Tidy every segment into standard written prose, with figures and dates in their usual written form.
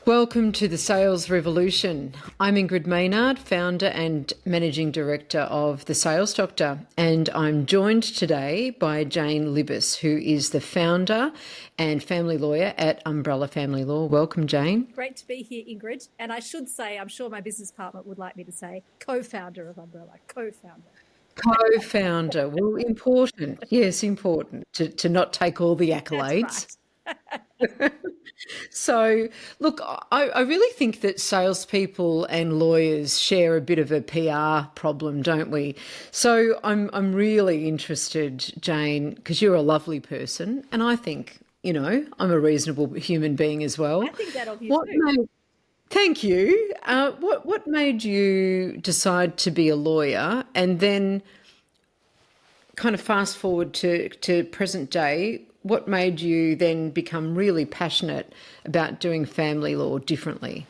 Welcome to the Sales Revolution. I'm Ingrid Maynard, founder and managing director of The Sales Doctor, and I'm joined today by Jane Libbis, who is the founder and family lawyer at Umbrella Family Law. Welcome, Jane. Great to be here, Ingrid. And I should say, I'm sure my business partner would like me to say co-founder of Umbrella, co-founder. Co-founder. Well, important. Yes, important to not take all the accolades. That's right. So, look, I really think that salespeople and lawyers share a bit of a PR problem, don't we? So I'm really interested, Jane, because you're a lovely person, and I think, I'm a reasonable human being as well. I think that of you too. Thank you. What made you decide to be a lawyer, and then kind of fast forward to present day? What made you then become really passionate about doing family law differently?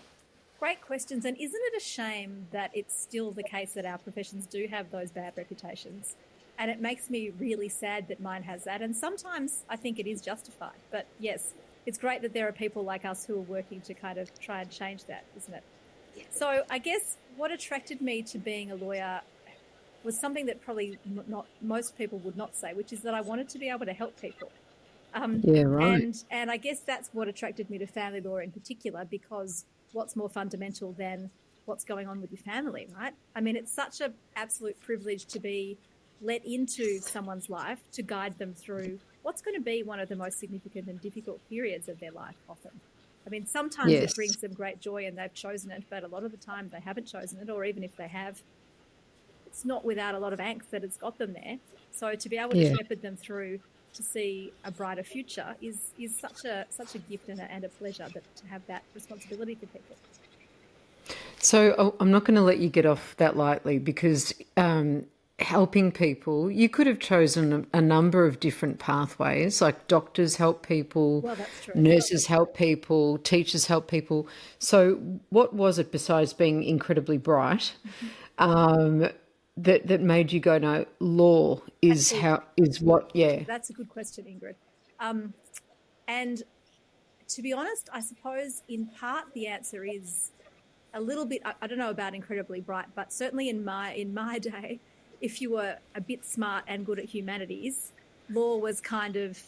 Great questions. And isn't it a shame that it's still the case that our professions do have those bad reputations? And it makes me really sad that mine has that. And sometimes I think it is justified. But yes, it's great that there are people like us who are working to kind of try and change that, isn't it? So I guess what attracted me to being a lawyer was something that probably not most people would not say, which is that I wanted to be able to help people. Yeah, right. And I guess that's what attracted me to family law in particular, because what's more fundamental than what's going on with your family, right? I mean, it's such an absolute privilege to be let into someone's life to guide them through what's going to be one of the most significant and difficult periods of their life often. I mean, sometimes it brings them great joy and they've chosen it, but a lot of the time they haven't chosen it, or even if they have, it's not without a lot of angst that it's got them there. So to be able to shepherd them through to see a brighter future is such a gift and a pleasure to have that responsibility for people. So I'm not going to let you get off that lightly, because helping people, you could have chosen a number of different pathways, like doctors help people, well, that's true. Nurses help people, teachers help people. So what was it, besides being incredibly bright, that made you go, no, law is what? That's a good question, Ingrid. And to be honest, I suppose in part the answer is a little bit, I don't know about incredibly bright, but certainly in my day, if you were a bit smart and good at humanities, law was kind of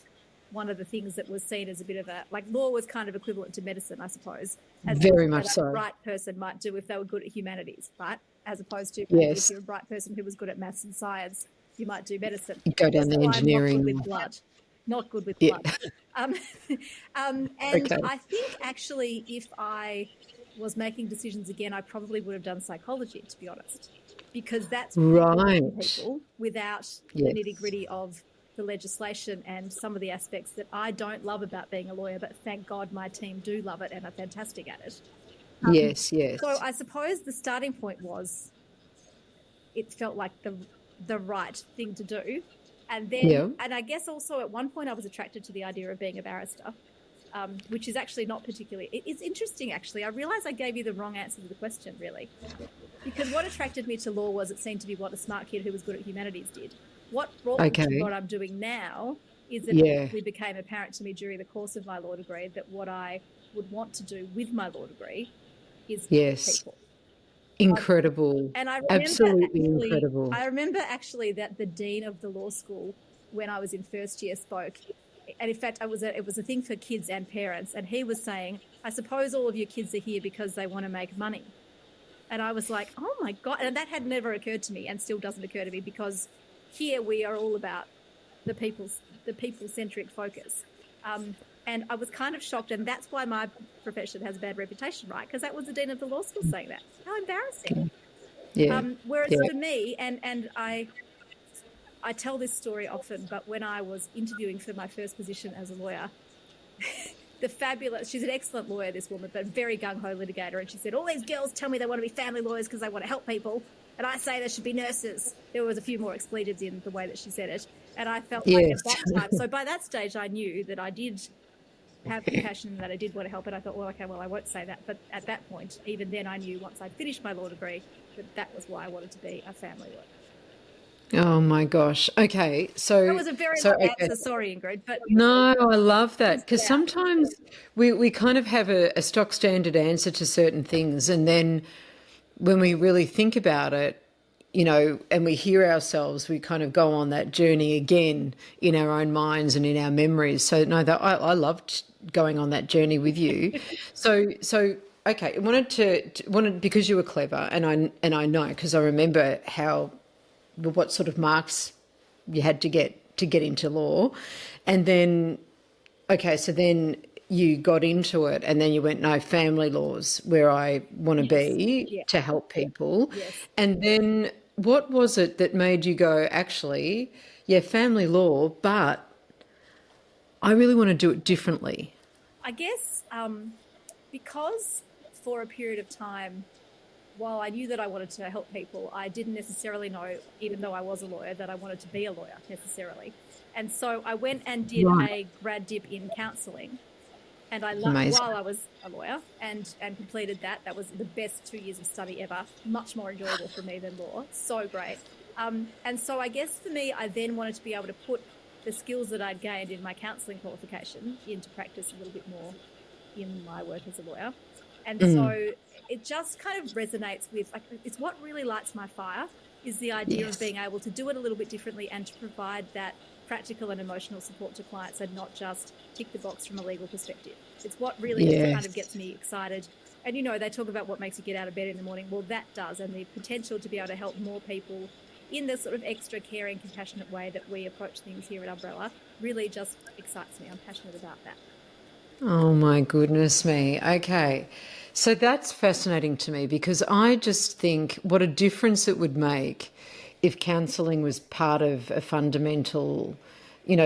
one of the things that was seen as a bit of law was kind of equivalent to medicine, I suppose. Very much so. A bright person might do if they were good at humanities, right? As opposed to if you're a bright person who was good at maths and science, you might do medicine. You go down the engineering. Not good with blood. And I think actually if I was making decisions again, I probably would have done psychology, to be honest, because that's right. People without the nitty-gritty of the legislation and some of the aspects that I don't love about being a lawyer, but thank God my team do love it and are fantastic at it. Yes. So I suppose the starting point was it felt like the right thing to do. And then, and I guess also at one point I was attracted to the idea of being a barrister, which is actually not particularly, it's interesting actually. I realise I gave you the wrong answer to the question really, because what attracted me to law was it seemed to be what a smart kid who was good at humanities did. What brought me to what I'm doing now is that it actually became apparent to me during the course of my law degree that what I would want to do with my law degree is people. Incredible. And I remember absolutely incredible. I remember actually that the dean of the law school when I was in first year spoke, and in fact it was a thing for kids and parents, and he was saying, I suppose all of your kids are here because they want to make money. And I was like, oh my God, and that had never occurred to me and still doesn't occur to me, because here we are all about the people-centric focus. And I was kind of shocked, and that's why my profession has a bad reputation, right? Because that was the dean of the law school saying that. How embarrassing. Whereas for me, and I tell this story often, but when I was interviewing for my first position as a lawyer, she's an excellent lawyer, this woman, but very gung-ho litigator, and she said, all these girls tell me they want to be family lawyers because they want to help people, and I say they should be nurses. There was a few more expletives in the way that she said it, and I felt like at that time, so by that stage I knew that I did have compassion, that I did want to help, and I thought, I won't say that. But at that point, even then I knew once I'd finished my law degree that was why I wanted to be a family lawyer. Oh my gosh. Okay. That So was a very so long okay. answer. Sorry, Ingrid, but No, I love that because yeah, sometimes we kind of have a stock standard answer to certain things, and then when we really think about it, and we hear ourselves, we kind of go on that journey again in our own minds and in our memories. So no, that I loved going on that journey with you. So okay, I wanted because you were clever, and I know because I remember what sort of marks you had to get into law, and then okay, so then you got into it, and then you went, no, family laws where I want to yes, be yeah, to help people. yes. And then what was it that made you go, actually, yeah, family law, but I really want to do it differently? I guess because for a period of time, while I knew that I wanted to help people, I didn't necessarily know, even though I was a lawyer, that I wanted to be a lawyer necessarily. And so I went and did Right. a grad dip in counselling. And Amazing. while I was a lawyer and completed that, that was the best 2 years of study ever. Much more enjoyable for me than law. So great. And so I guess for me, I then wanted to be able to put the skills that I'd gained in my counselling qualification into practice a little bit more in my work as a lawyer. And so it just kind of resonates with, like, it's what really lights my fire is the idea of Yes. being able to do it a little bit differently and to provide that practical and emotional support to clients and not just tick the box from a legal perspective. It's what really just kind of Yes. gets me excited. And, they talk about what makes you get out of bed in the morning. Well, that does. And the potential to be able to help more people in the sort of extra caring, compassionate way that we approach things here at Umbrella really just excites me. I'm passionate about that. Oh my goodness me. Okay. So that's fascinating to me because I just think what a difference it would make if counselling was part of a fundamental,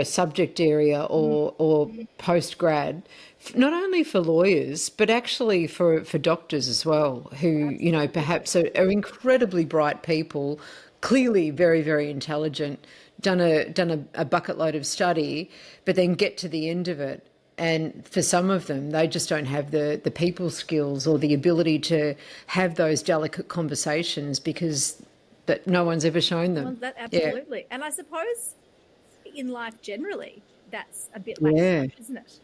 subject area Mm, or post grad, not only for lawyers but actually for doctors as well, who absolutely. perhaps are incredibly bright people, clearly very very intelligent, done a bucket load of study, but then get to the end of it. And for some of them, they just don't have the people skills or the ability to have those delicate conversations because that no one's ever shown Well, them. that Yeah. absolutely. And I suppose in life generally, that's a bit lacking, Yeah. isn't it?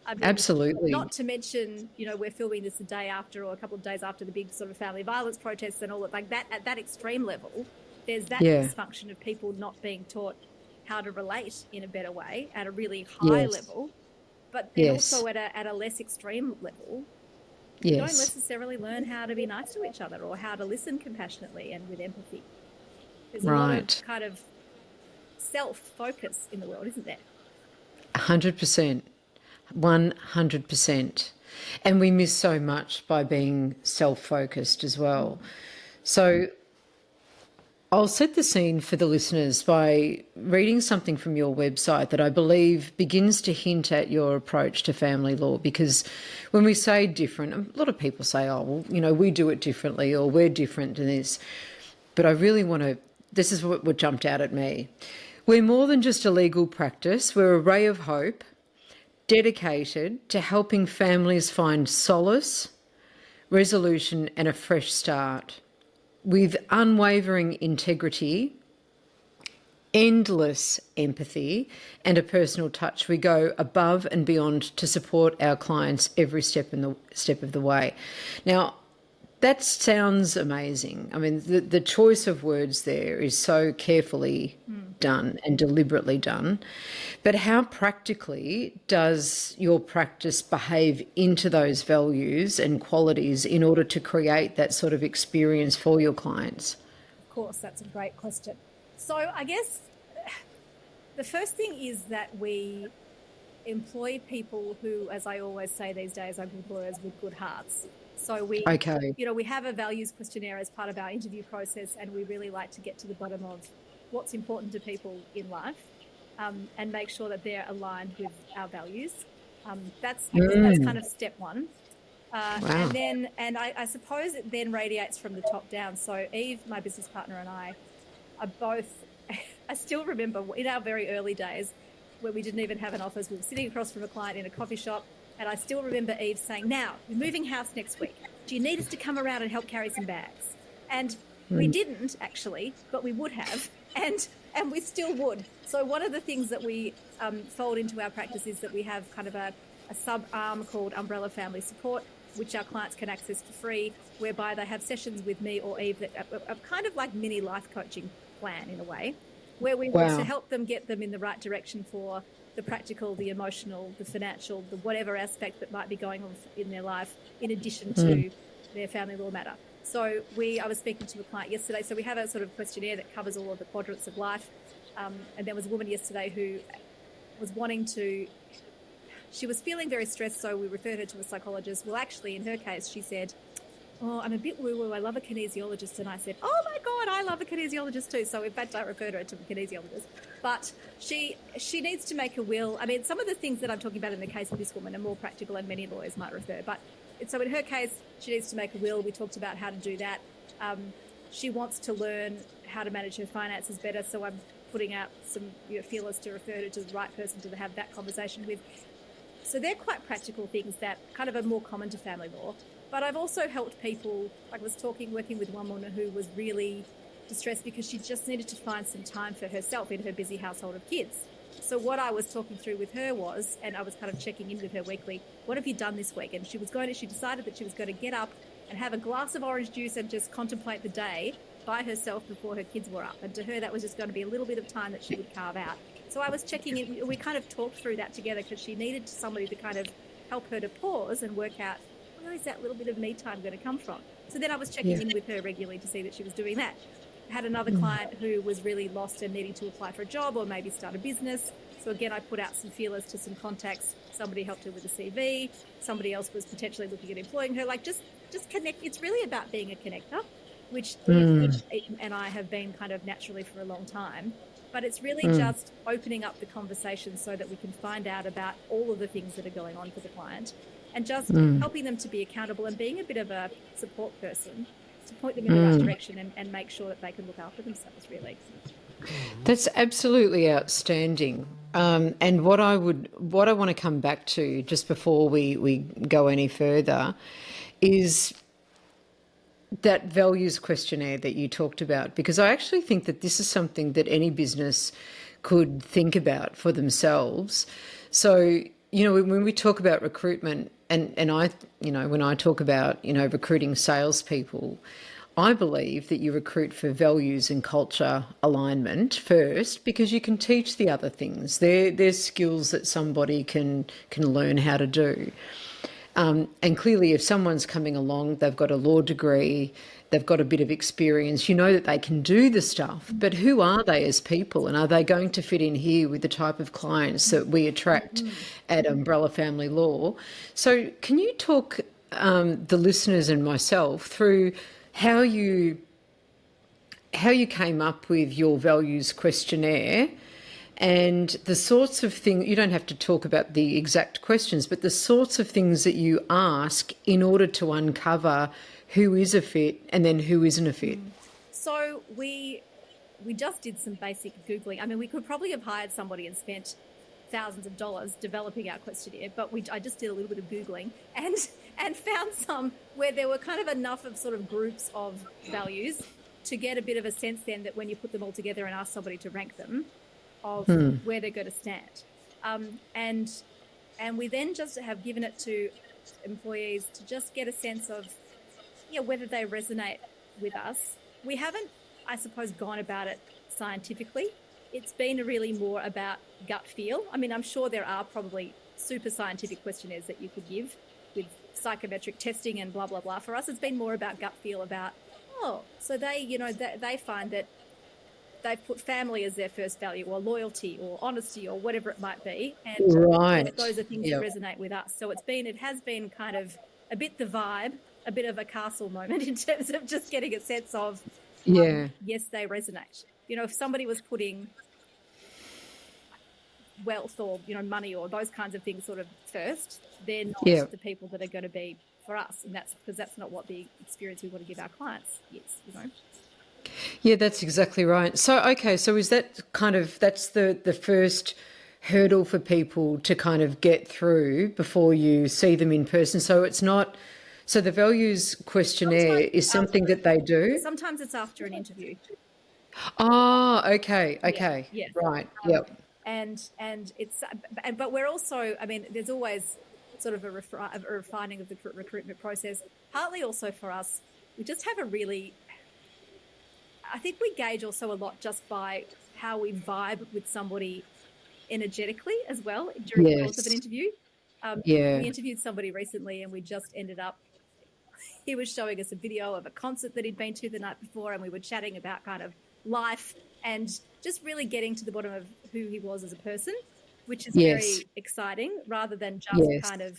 I mean, Absolutely. not to mention, we're filming this a day after or a couple of days after the big sort of family violence protests and all that, like that, at that extreme level, there's that Yeah. dysfunction of people not being taught how to relate in a better way at a really high Yes. level, but then Yes. also at a less extreme level, we don't Yes. necessarily learn how to be nice to each other or how to listen compassionately and with empathy. There's a lot of Right. kind of self-focus in the world, isn't there? 100%. 100%. And we miss so much by being self-focused as well. Mm. So I'll set the scene for the listeners by reading something from your website that I believe begins to hint at your approach to family law. Because when we say different, a lot of people say, oh, well, we do it differently or we're different in this. But I really want to, this is what jumped out at me. We're more than just a legal practice, we're a ray of hope dedicated to helping families find solace, resolution, and a fresh start. With unwavering integrity, endless empathy, and a personal touch, we go above and beyond to support our clients every step of the way. Now, that sounds amazing. I mean, the choice of words there is so carefully done and deliberately done. But how practically does your practice behave into those values and qualities in order to create that sort of experience for your clients? Of course, that's a great question. So I guess the first thing is that we employ people who, as I always say these days, are good lawyers with good hearts. So Okay. we have a values questionnaire as part of our interview process, and we really like to get to the bottom of what's important to people in life, and make sure that they're aligned with our values. I guess that's kind of step one. Wow. I suppose it then radiates from the top down. So Eve, my business partner, and I are both, I still remember in our very early days where we didn't even have an office, we were sitting across from a client in a coffee shop. And I still remember Eve saying, now, we're moving house next week. Do you need us to come around and help carry some bags? And we didn't actually, but we would have. and we still would. So one of the things that we fold into our practice is that we have kind of a sub-arm called Umbrella Family Support, which our clients can access for free, whereby they have sessions with me or Eve that are kind of like mini life coaching plan in a way, where we want to help them, get them in the right direction for the practical, the emotional, the financial, the whatever aspect that might be going on in their life, in addition to their family law matter. So I was speaking to a client yesterday, so we have a sort of questionnaire that covers all of the quadrants of life. And there was a woman yesterday who was she was feeling very stressed, so we referred her to a psychologist. Well, actually, in her case, she said, oh, I'm a bit woo-woo, I love a kinesiologist. And I said, oh my God, I love a kinesiologist too. So in fact, I referred her to a kinesiologist. But she needs to make a will. I mean, some of the things that I'm talking about in the case of this woman are more practical, and many lawyers might refer. But so in her case, she needs to make a will. We talked about how to do that. She wants to learn how to manage her finances better. So I'm putting out some feelers to refer her to the right person to have that conversation with. So they're quite practical things that kind of are more common to family law. But I've also helped people, like I was working with one woman who was really distressed because she just needed to find some time for herself in her busy household of kids. So what I was talking through with her was, and I was kind of checking in with her weekly, what have you done this week? And she decided that she was going to get up and have a glass of orange juice and just contemplate the day by herself before her kids were up. And to her, that was just going to be a little bit of time that she would carve out. So I was checking in. We kind of talked through that together because she needed somebody to kind of help her to pause and work out, where is that little bit of me time going to come from? So then I was checking in with her regularly to see that she was doing that. I had another client who was really lost and needing to apply for a job or maybe start a business. So again, I put out some feelers to some contacts. Somebody helped her with a CV. Somebody else was potentially looking at employing her. Like just connect. It's really about being a connector, which and I have been kind of naturally for a long time. But it's really just opening up the conversation so that we can find out about all of the things that are going on for the client, and just helping them to be accountable and being a bit of a support person to point them in the right direction and make sure that they can look after themselves, really. That's absolutely outstanding. And what I want to come back to just before we go any further is that values questionnaire that you talked about, because I actually think that this is something that any business could think about for themselves. So, when we talk about recruitment, and I, when I talk about, recruiting salespeople, I believe that you recruit for values and culture alignment first, because you can teach the other things. They're skills that somebody can learn how to do. And clearly, if someone's coming along, they've got a law degree, they've got a bit of experience, you know that they can do the stuff, but who are they as people? And are they going to fit in here with the type of clients that we attract at Umbrella Family Law? So can you talk the listeners and myself through how you came up with your values questionnaire, and the sorts of things, you don't have to talk about the exact questions, but the sorts of things that you ask in order to uncover who is a fit and then who isn't a fit. So we just did some basic Googling. I mean, we could probably have hired somebody and spent thousands of dollars developing our questionnaire, but I just did a little bit of Googling and found some where there were kind of enough of sort of groups of values to get a bit of a sense then that when you put them all together and ask somebody to rank them, of where they're going to stand. And we then just have given it to employees to just get a sense of whether they resonate with us. We haven't, I suppose, gone about it scientifically. It's been really more about gut feel. I mean, I'm sure there are probably super scientific questionnaires that you could give with psychometric testing and blah, blah, blah. For us, it's been more about gut feel about, so they find that they've put family as their first value, or loyalty or honesty or whatever it might be. And those are things that resonate with us. So it has been kind of a bit the vibe, a bit of a castle moment in terms of just getting a sense of, yes, they resonate. If somebody was putting wealth or, money or those kinds of things sort of first, they're not the people that are going to be for us. And that's because that's not what the experience we want to give our clients is, Yeah, that's exactly right. So, okay, so is that that's the first hurdle for people to kind of get through before you see them in person? So it's not, so the values questionnaire is something that they do? Sometimes it's after an interview. Ah, okay, Yeah, okay, yes. right, Um, yep, and it's, but we're also, I mean, there's always sort of a refining of the recruitment process. Partly also for us, we just have a really, I think we gauge also a lot just by how we vibe with somebody energetically as well during the course of an yes, interview. We yeah, interviewed somebody recently and we just ended up, he was showing us a video of a concert that he'd been to the night before, and we were chatting about kind of life and just really getting to the bottom of who he was as a person, which is yes, very exciting rather than just yes, kind of,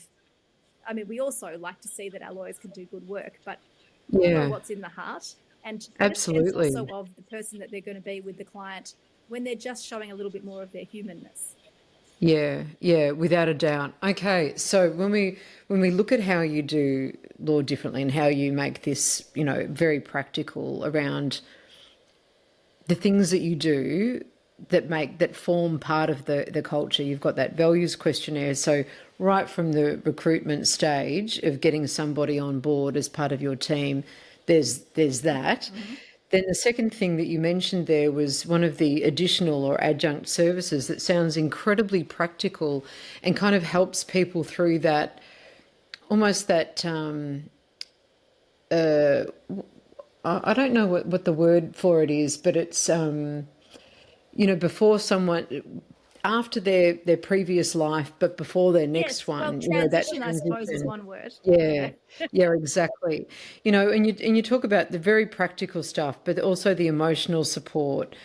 I mean, we also like to see that our lawyers can do good work, but know yeah, what's in the heart and to get a sense also absolutely. of the person that they're going to be with the client when they're just showing a little bit more of their humanness. Yeah, yeah, without a doubt. Okay, so when we look at how you do law differently and how you make this, very practical around the things that you do that form part of the culture. You've got that values questionnaire. So right from the recruitment stage of getting somebody on board as part of your team, there's that. Mm-hmm. Then the second thing that you mentioned there was one of the additional or adjunct services that sounds incredibly practical and kind of helps people through that almost that I don't know what the word for it is, but it's before someone after their previous life, but before their next Yes, well, one, that transition, I suppose, is transition. one word. Yeah, Yeah. yeah, exactly. And you talk about the very practical stuff, but also the emotional support,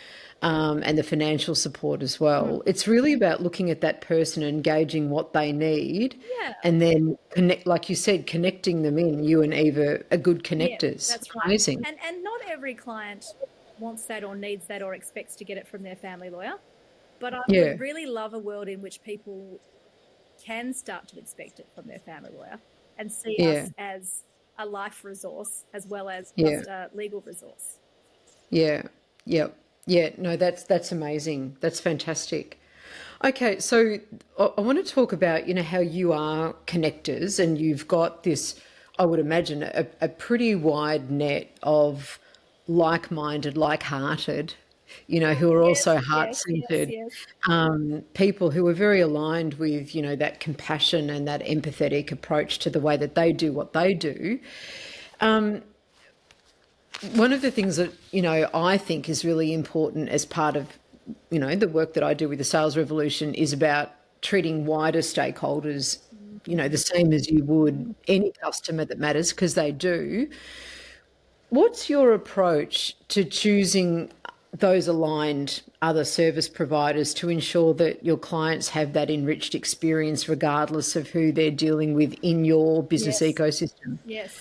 and the financial support as Mm. well. It's really about looking at that person and gauging what they need, Yeah, and then connect, like you said, connecting them in. You and Eva are good yeah, connectors. that's right. Amazing. And not every client wants that or needs that or expects to get it from their family lawyer. But I Yeah, would really love a world in which people can start to expect it from their family lawyer and see yeah, us as a life resource as well as yeah, just a legal resource. yeah, yeah, yeah. No, that's amazing. That's fantastic. Okay, so I want to talk about, how you are connectors and you've got this, I would imagine, a pretty wide net of like-minded, like-hearted, who are Yes, also yes, yes, heart-centered, yes. people who are very aligned with, that compassion and that empathetic approach to the way that they do what they do. One of the things that I think is really important as part of the work that I do with the sales revolution is about treating wider stakeholders the same as you would any customer that matters, because they do. What's your approach to choosing those aligned other service providers to ensure that your clients have that enriched experience regardless of who they're dealing with in your business Yes, ecosystem? yes.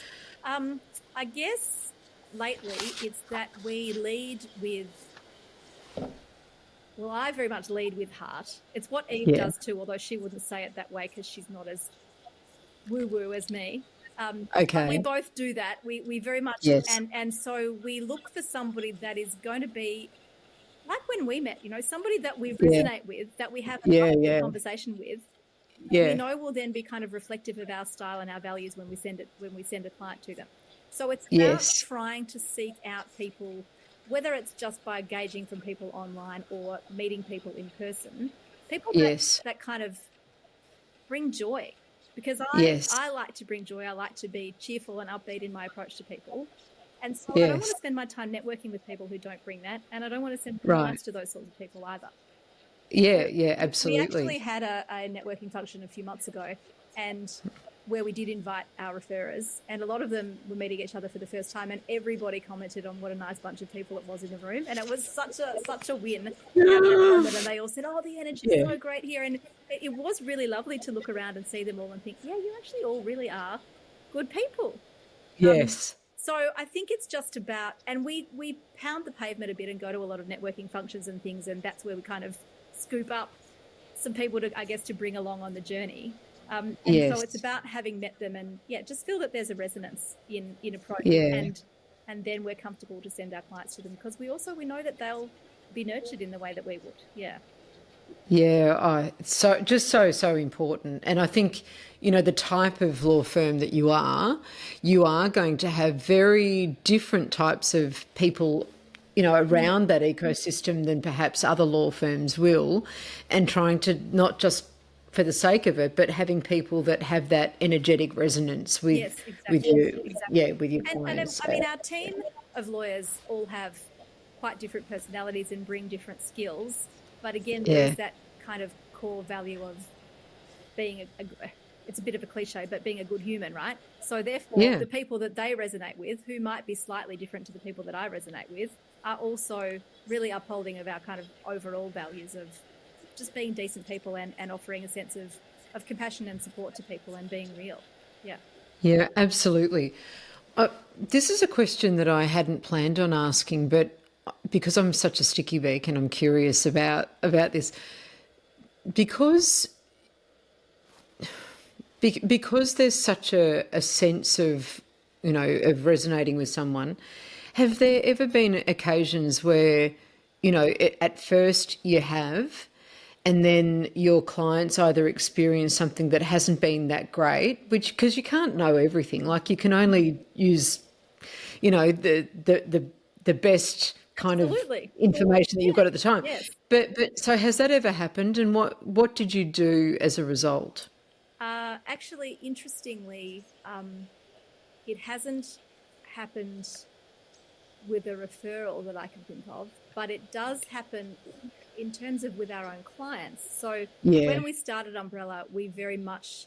Um, I guess lately it's that we lead with, well, I very much lead with heart. It's what Eve Yeah. does too, although she wouldn't say it that way because she's not as woo woo as me. But we Okay. both do that. We very much, Yes. and so we look for somebody that is going to be like when we met, somebody that we Yeah. resonate with, that we have a Yeah. comfortable Yeah. conversation with, that we Yeah. know will then be kind of reflective of our style and our values when we send a client to them. So it's about Yes. trying to seek out people, whether it's just by gauging from people online or meeting people in person, people Yes. that kind of bring joy. Because Yes. I like to bring joy. I like to be cheerful and upbeat in my approach to people. And so I don't want Yes. to spend my time networking with people who don't bring that. And I don't want to send Right. clients to those sorts of people either. Yeah. Yeah. We actually Absolutely. had a networking function a few months ago, and where we did invite our referrers, and a lot of them were meeting each other for the first time, and everybody commented on what a nice bunch of people it was in the room, and it was such a win to have that moment. And they all said, "Oh, the energy is Yeah. so great here," and it was really lovely to look around and see them all and think, "Yeah, you actually all really are good people." Yes. So I think it's just about, and we pound the pavement a bit and go to a lot of networking functions and things, and that's where we kind of scoop up some people to, I guess, to bring along on the journey. And so it's Yes. about having met them and just feel that there's a resonance in approach, Yeah. and then we're comfortable to send our clients to them because we know that they'll be nurtured in the way that we would. Yeah. Yeah. So important. And I think, the type of law firm that you are going to have very different types of people around that ecosystem than perhaps other law firms will, and trying to not just for the sake of it, but having people that have that energetic resonance with Yes, with exactly. you, Exactly. with your And clients. I mean, our team of lawyers all have quite different personalities and bring different skills. But again, there Yeah, is that kind of core value of being it's a bit of a cliche, but being a good human, right? So therefore, yeah, the people that they resonate with, who might be slightly different to the people that I resonate with, are also really upholding of our kind of overall values of just being decent people and offering a sense of compassion and support to people and being real. Yeah. yeah, absolutely. This is a question that I hadn't planned on asking, but because I'm such a sticky beak and I'm curious about this, because because there's such a sense of of resonating with someone. Have there ever been occasions where at first you have, and then your clients either experience something that hasn't been that great, which because you can't know everything, like you can only use the best kind of Absolutely. information that you've got at the time. Yes. But so has that ever happened, and what did you do as a result? Actually, interestingly, it hasn't happened with a referral that I can think of, but it does happen in terms of with our own clients. So Yeah. when we started Umbrella, we very much,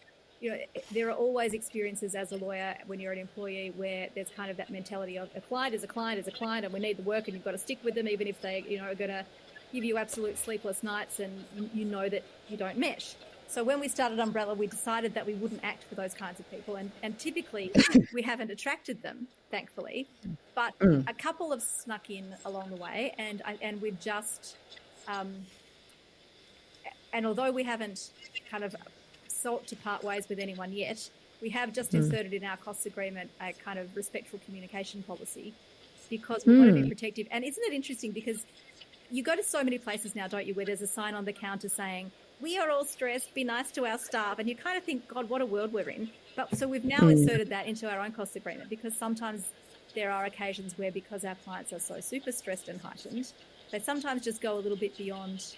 there are always experiences as a lawyer when you're an employee where there's kind of that mentality of a client is a client is a client, and we need the work, and you've got to stick with them, even if they, are going to give you absolute sleepless nights, and you know that you don't mesh. So when we started Umbrella, we decided that we wouldn't act for those kinds of people, and typically we haven't attracted them, thankfully, but a couple have snuck in along the way, and we've just, and although we haven't kind of sought to part ways with anyone yet, we have just inserted in our costs agreement a kind of respectful communication policy because we want to be protective. And isn't it interesting, because you go to so many places now, don't you, where there's a sign on the counter saying, "We are all stressed, be nice to our staff," and you kind of think, God, what a world we're in. But so we've now inserted that into our own costs agreement, because sometimes there are occasions where, because our clients are so super stressed and heightened, they sometimes just go a little bit beyond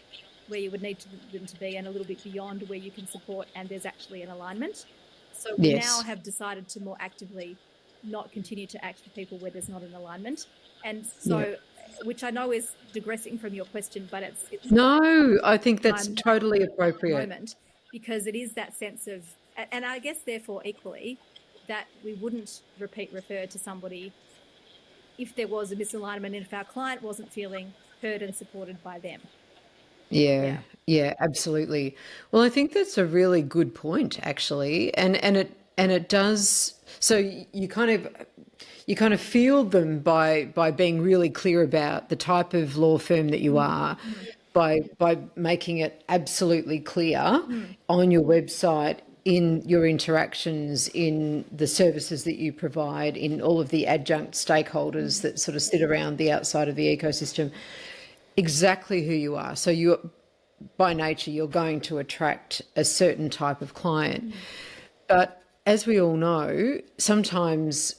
where you would need them to be, and a little bit beyond where you can support, and there's actually an alignment. So we now Yes. have decided to more actively not continue to act for people where there's not an alignment. And so, Yeah. which I know is digressing from your question, but it's No, I think my that's totally appropriate. moment, because it is that sense of, and I guess therefore equally, that we wouldn't refer to somebody if there was a misalignment and if our client wasn't feeling heard and supported by them. Yeah, Yeah. yeah, absolutely. Well, I think that's a really good point, actually, and it does. So you kind of field them by being really clear about the type of law firm that you are, by making it absolutely clear on your website, in your interactions, in the services that you provide, in all of the adjunct stakeholders that sort of sit around the outside of the ecosystem, exactly who you are. So you, by nature, you're going to attract a certain type of client. But as we all know, sometimes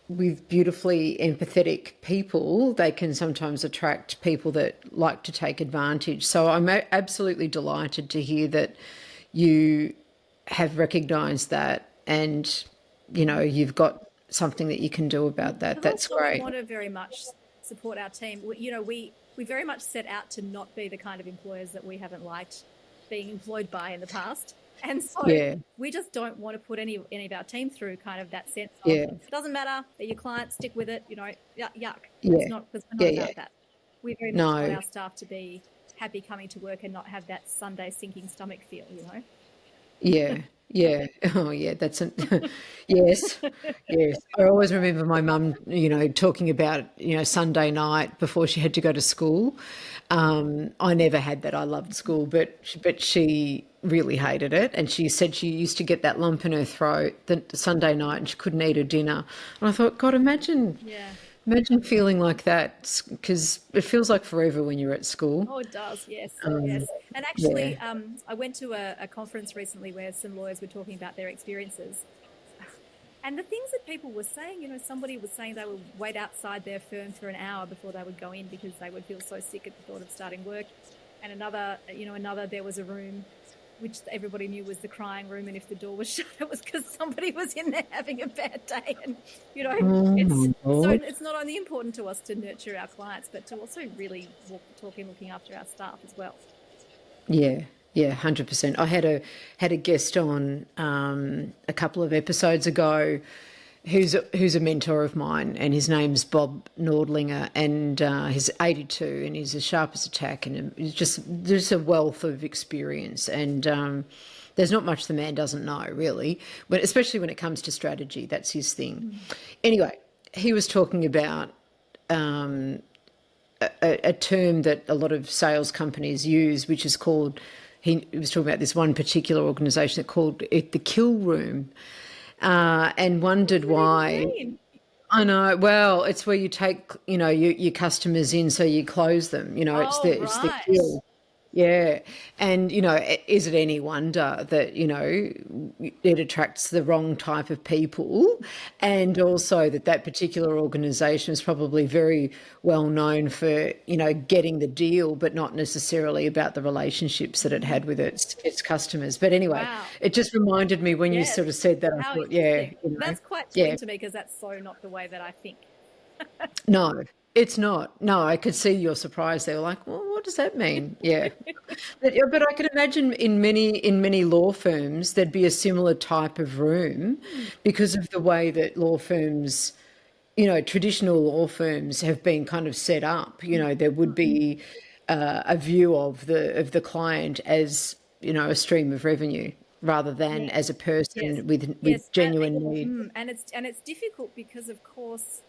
with beautifully empathetic people, they can sometimes attract people that like to take advantage. So I'm absolutely delighted to hear that you have recognised that, and you've got something that you can do about that. But That's also, we great. want to very much support our team. We very much set out to not be the kind of employers that we haven't liked being employed by in the past. And so Yeah, we just don't want to put any of our team through kind of that sense of, yeah, it doesn't matter, they're your client, stick with it, yuck. It's yeah, not, because we're yeah, not yeah. about that. We very much want No, our staff to be happy coming to work and not have that Sunday sinking stomach feel. yeah, yeah. Oh, yeah. That's an yes, yes. I always remember my mum, talking about Sunday night before she had to go to school. I never had that. I loved school, but she really hated it, and she said she used to get that lump in her throat the Sunday night, and she couldn't eat her dinner. And I thought, God, imagine. Yeah. Imagine feeling like that, because it feels like forever when you're at school. Oh, it does. Yes. Um, Yes. And yeah. actually, I went to a conference recently where some lawyers were talking about their experiences. And the things that people were saying, somebody was saying they would wait outside their firm for an hour before they would go in because they would feel so sick at the thought of starting work. And another, there was a room which everybody knew was the crying room, and if the door was shut, it was because somebody was in there having a bad day. And it's not only important to us to nurture our clients, but to also really looking after our staff as well. Yeah, 100%. I had a guest on a couple of episodes ago who's a mentor of mine, and his name's Bob Nordlinger, and he's 82 and he's as sharp as a tack, and he's just a wealth of experience, and there's not much the man doesn't know, really, but especially when it comes to strategy. That's his thing. Anyway, he was talking about a term that a lot of sales companies use, which is called, he was talking about this one particular organisation that called it the kill room, and wondered why. I know. Well, it's where you take, your customers in, so you close them. It's the kill. Yeah. And, is it any wonder that, it attracts the wrong type of people, and also that particular organisation is probably very well known for, getting the deal, but not necessarily about the relationships that it had with its customers. But anyway, It just reminded me when you sort of said that, I thought, That's quite sweet to me, because that's so not the way that I think. No. It's not. No, I could see your surprise. They were like, well, what does that mean? Yeah. But I could imagine in many law firms there'd be a similar type of room, because of the way that law firms, traditional law firms have been kind of set up. There would be a view of the client as, a stream of revenue, rather than as a person with genuine need. And it's difficult because, of course,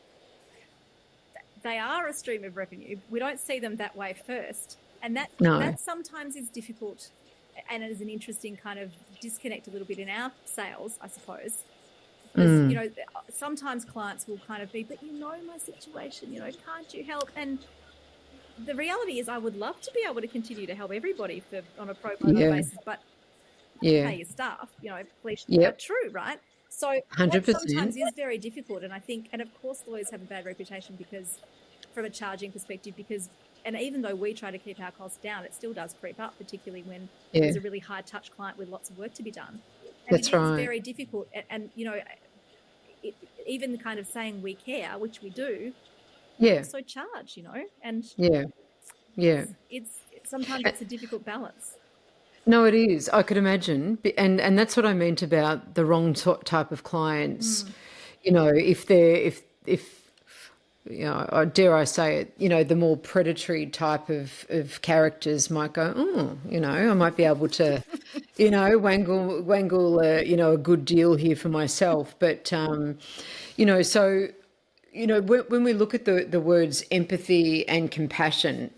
they are a stream of revenue. We don't see them that way first. And that sometimes is difficult, and it is an interesting kind of disconnect a little bit in our sales, I suppose. Because, sometimes clients will kind of be, but my situation, can't you help? And the reality is I would love to be able to continue to help everybody on a pro bono basis, but pay your staff, please. True, right? So 100%. That sometimes is very difficult. And I think, and of course lawyers have a bad reputation because, from a charging perspective, and even though we try to keep our costs down, it still does creep up, particularly when there's a really high touch client with lots of work to be done. And it's very difficult. And even kind of saying we care, which we do, also charge, and it's sometimes it's a difficult balance. No, it is. I could imagine. And that's what I meant about the wrong type of clients. If dare I say it, the more predatory type of characters might go, I might be able to, wangle a good deal here for myself. But, so, when we look at the words empathy and compassion,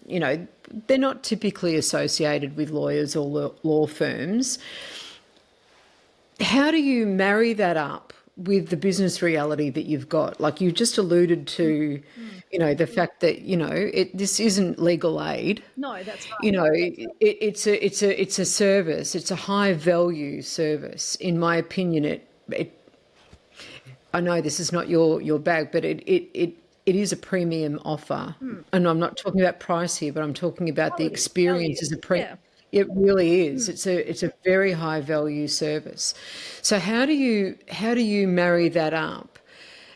they're not typically associated with lawyers or law firms. How do you marry that up with the business reality that you've got? Like you just alluded to, the fact that, this isn't legal aid. No, that's right. It's a service. It's a high value service. In my opinion, I know this is not your bag, but it is a premium offer. And I'm not talking about price here, but I'm talking about the experience as a premium. It really is. It's a very high value service. So how do you marry that up?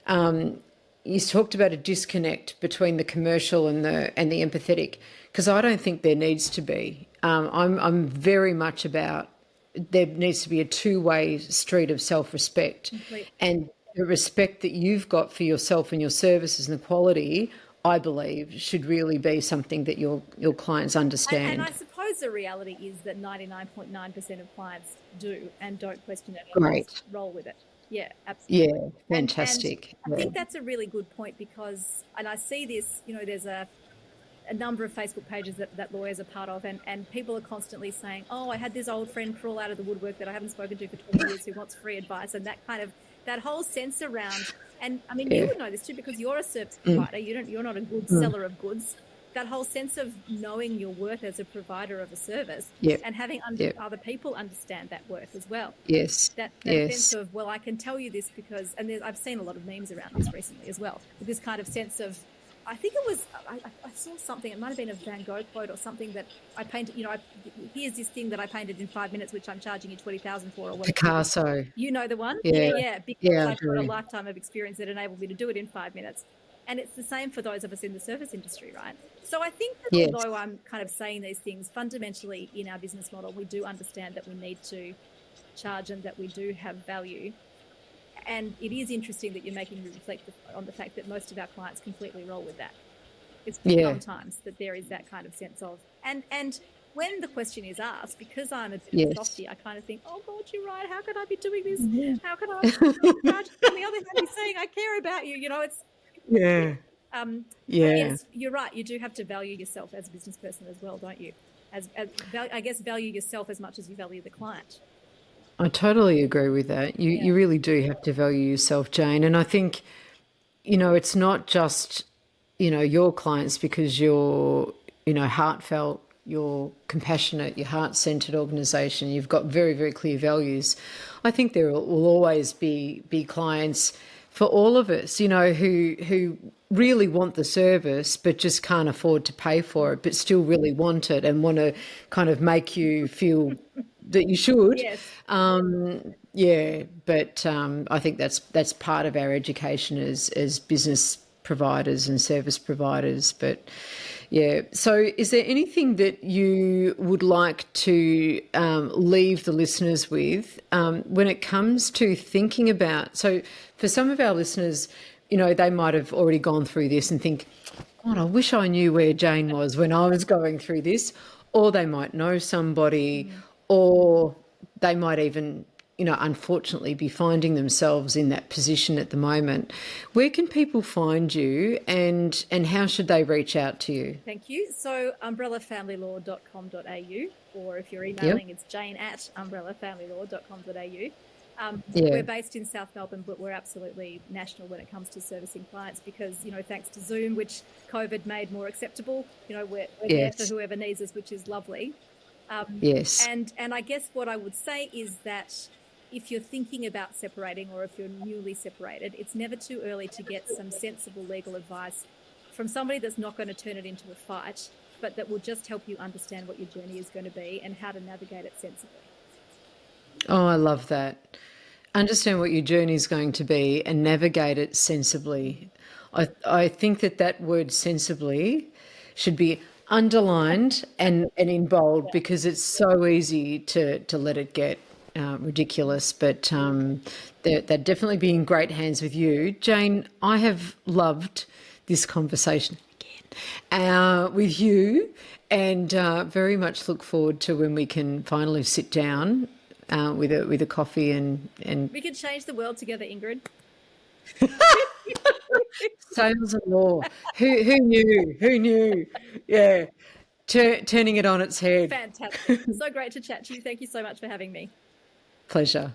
You talked about a disconnect between the commercial and the empathetic, because I don't think there needs to be. I'm very much about there needs to be a two-way street of self-respect. And the respect that you've got for yourself and your services and the quality, I believe, should really be something that your clients understand. And I suppose the reality is that 99.9% of clients do and don't question it. Great. Roll with it. Yeah, absolutely. Yeah, fantastic. And I think that's a really good point because, and I see this, there's a number of Facebook pages that lawyers are part of, and people are constantly saying, oh, I had this old friend crawl out of the woodwork that I haven't spoken to for 20 years who wants free advice, and that whole sense around, and I mean, you would know this too because you're a service provider. You're not a good seller of goods. that whole sense of knowing your worth as a provider of a service Yep. and having Yep. other people understand that worth as well. Yes. That sense Yes. of, well, I can tell you this because, and I've seen a lot of memes around this recently as well, with this kind of sense of, I think it was, I saw something, it might have been a Van Gogh quote or something that I painted, here's this thing that I painted in 5 minutes, which I'm charging you 20,000 for or whatever. Picasso. You know the one? Yeah. Because Yeah, I I've got a do. lifetime of experience that enabled me to do it in 5 minutes. And it's the same for those of us in the service industry, right? So I think that Yes. although I'm kind of saying these things, fundamentally in our business model, we do understand that we need to charge and that we do have value. And it is interesting that you're making me reflect on the fact that most of our clients completely roll with that. It's sometimes that there is that kind of sense of, and when the question is asked, because I'm a bit of a softie, I kind of think, oh God, you're right. How could I be doing this? How could I? On the other hand, be saying I care about you. It's Yeah. yes, you're right. You do have to value yourself as a business person as well, don't you? I guess value yourself as much as you value the client. I totally agree with that. You really do have to value yourself, Jane. And I think, it's not just, your clients because you're, heartfelt, you're compassionate, you're heart-centered organisation. You've got very, very clear values. I think there will always be clients for all of us, who really want the service but just can't afford to pay for it, but still really want it and want to kind of make you feel that you should. Yes. But I think that's part of our education as business providers and service providers. But yeah, so is there anything that you would like to leave the listeners with when it comes to thinking about? So for some of our listeners, they might have already gone through this and think, God, I wish I knew where Jane was when I was going through this. Or they might know somebody, or they might even, unfortunately be finding themselves in that position at the moment. Where can people find you and how should they reach out to you? Thank you. So umbrellafamilylaw.com.au, or if you're emailing, it's jane@umbrellafamilylaw.com.au. We're based in South Melbourne, but we're absolutely national when it comes to servicing clients because, thanks to Zoom, which COVID made more acceptable, we're there for whoever needs us, which is lovely. Yes. And I guess what I would say is that if you're thinking about separating or if you're newly separated, it's never too early to get some sensible legal advice from somebody that's not going to turn it into a fight, but that will just help you understand what your journey is going to be and how to navigate it sensibly. Oh, I love that. Understand what your journey is going to be and navigate it sensibly. I think that word sensibly should be underlined and in bold because it's so easy to let it get ridiculous. But they'd definitely be in great hands with you. Jane, I have loved this conversation again with you and very much look forward to when we can finally sit down with a coffee and we could change the world together, Ingrid. Sales and law. Who knew? Yeah, turning it on its head. Fantastic. So great to chat to you. Thank you so much for having me. Pleasure.